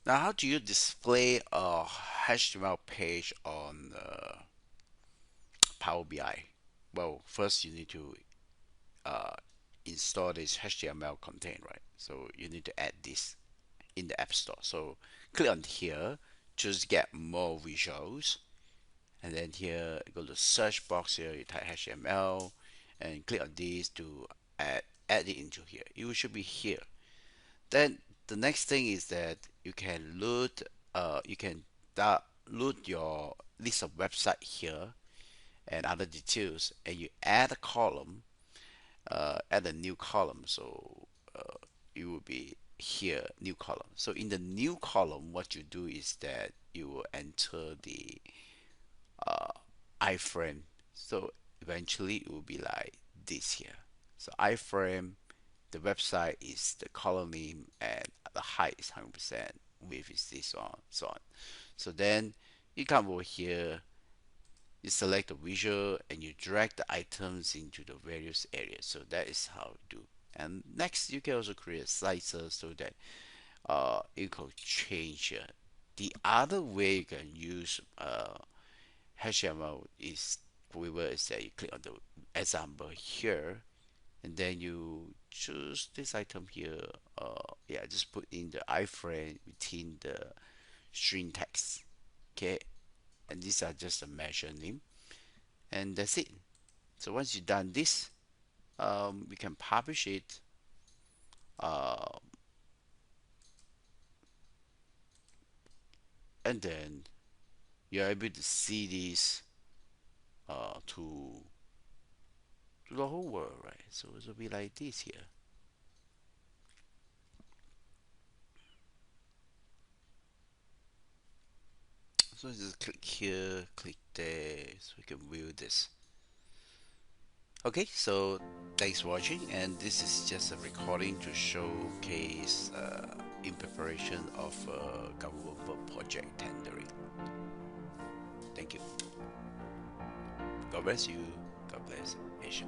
Now, how do you display a HTML page on Power BI? Well, first you need to uh, install this HTML content, right? So you need to add this in the App Store. So click on here, just get more visuals, and then here go to search box here, you type HTML, and click on this to add it into here. It should be here. Then the next thing is that you can load your list of website here and other details, and you add a column, add a new column. So it will be here, new column. So in the new column, what you do is that you will enter the uh, iframe. So eventually it will be like this here. So iframe, the website is the column name, and the height is 100%, width is this one, so on. So then you come over here, you select the visual, and you drag the items into the various areas. So that is how you do. And next, you can also create a slicer so that you can change. The other way you can use HTML is is that you click on the example here, and then you choose this item here. Yeah, just put in the iframe within the string text. Okay, and these are just a measure name, and that's it. So once you've done this, we can publish it. Uh, and then you're able to see this to the whole world, right? So it will be like this here. So just click here, click there, so we can view this. Okay, so thanks for watching, and this is just a recording to showcase in preparation of government project tendering. Thank you. God bless you. God bless Asia.